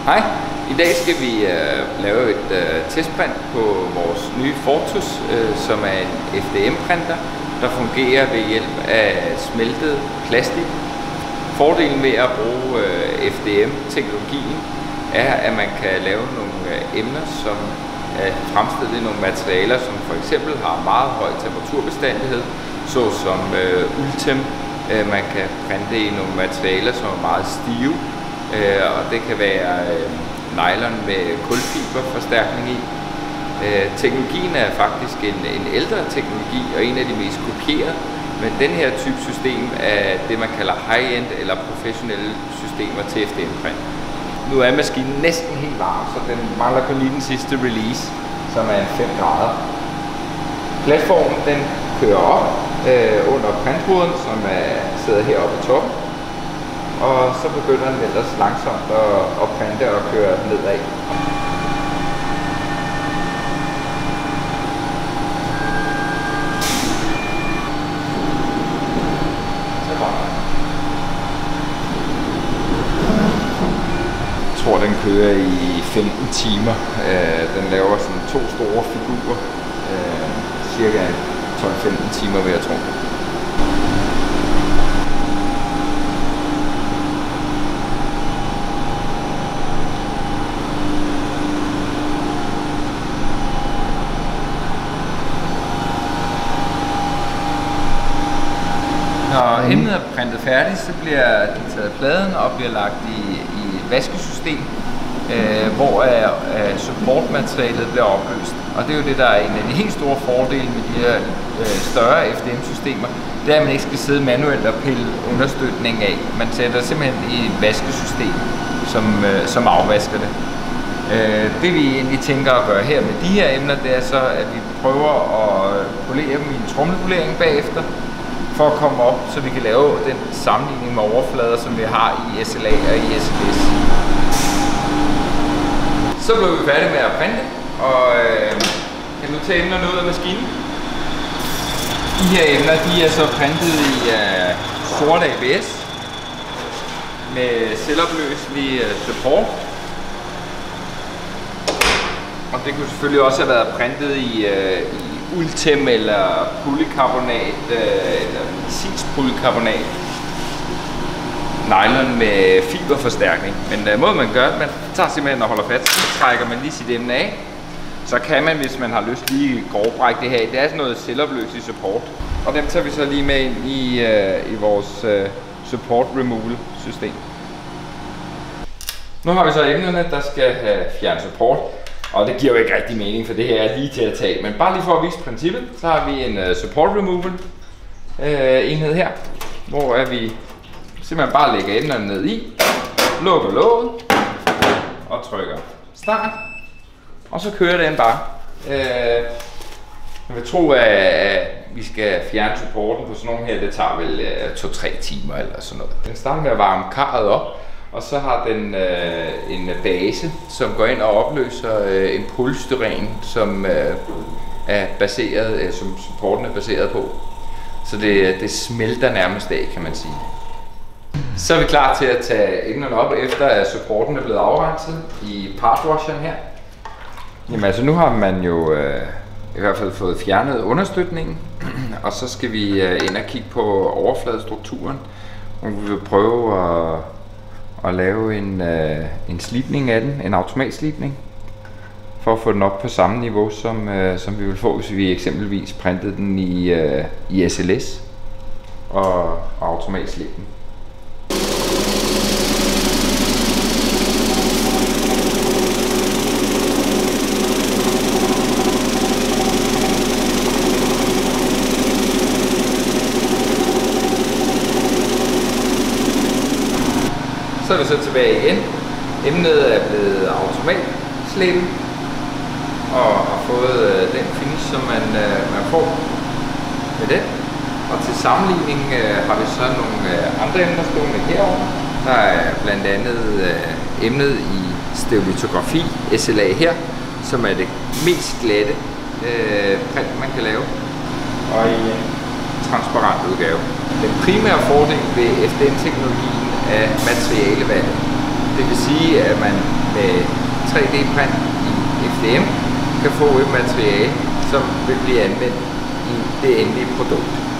Hej, i dag skal vi lave et testprint på vores nye Fortus, som er en FDM-printer, der fungerer ved hjælp af smeltet plastik. Fordelen ved at bruge FDM-teknologien er, at man kan lave nogle emner, som er fremstillet i nogle materialer, som for eksempel har meget høj temperaturbestandighed, såsom Ultem. Man kan printe i nogle materialer, som er meget stive, og det kan være nylon med kulfiberforstærkning i. Teknologien er faktisk en ældre teknologi og en af de mest kopierede, men den her type system er det, man kalder high-end eller professionelle systemer til FDM-print. Nu er maskinen næsten helt varm, så den mangler kun lige den sidste release, som er 5 grader. Platformen den kører op under printhovedet, som sidder heroppe i toppen. Og så begynder den ellers langsomt at printe og køre nedad. Jeg tror, den kører i 15 timer. Den laver sådan 2 store figurer. Cirka 12-15 timer, vil jeg tro. Når emnet er printet færdigt, så bliver de taget pladen og bliver lagt i et vaskesystem, hvor supportmaterialet bliver opløst. Og det er jo det, der er en af de helt store fordele med de her større FDM-systemer. Det er, at man ikke skal sidde manuelt og pille understøtning af. Man sætter simpelthen i et vaskesystem, som afvasker det. Det vi egentlig tænker at gøre her med de her emner, det er så, at vi prøver at polere dem i en tromlepolering bagefter, for at komme op, så vi kan lave den sammenligning med overflader, som vi har i SLA og i SLS. Så blev vi færdige med at printe, og kan du tage emnerne ud af maskinen? De her emner, de er så printet i sort ABS med selvopløselig support. Og det kunne selvfølgelig også have været printet i Ultem eller polycarbonat eller medicinsk polycarbonat, nylon med fiberforstærkning. Men måden man gør, man tager simpelthen og holder fast, så trækker man lige sit emne af. Så kan man, hvis man har lyst, lige grovbrække det her. Det er sådan noget selvopløselig support. Og dem tager vi så lige med ind i vores support removal system. Nu har vi så emnerne, der skal have fjerne support. Og det giver jo ikke rigtig mening, for det her er lige til at tage. Men bare lige for at vise princippet, så har vi en support removal enhed her, hvor vi simpelthen bare lægger emnerne ned i, lukker låget og trykker start, og så kører den bare. Jeg vil tro, at vi skal fjerne supporten på sådan nogle her, det tager vel 2-3 timer eller sådan noget. Den starter med at varme karret op, og så har den en base, som går ind og opløser en polystyren, som er baseret, som supporten er baseret på. Så det smelter nærmest af, kan man sige. Så er vi klar til at tage emnerne op, efter at supporten er blevet afrenset i partwasheren her. Jamen altså, nu har man jo i hvert fald fået fjernet understøtningen, og så skal vi ind og kigge på overfladestrukturen, og vi vil prøve at lave en slibning af den, en automatslibning, for at få den op på samme niveau, som vi vil få, hvis vi eksempelvis printede den i SLS og automatslibning. Så er vi så tilbage igen. Emnet er blevet automatslibet og har fået den finish, som man får med den. Og til sammenligning har vi så nogle andre emner stående herovre. Der er blandt andet emnet i stereolitografi, SLA her, som er det mest glatte print, man kan lave. Og i en transparent udgave. Den primære fordel ved FDM-teknologien er materialevalg. Det vil sige, at man med 3D-print i FDM kan få et materiale, som vil blive anvendt i det endelige produkt.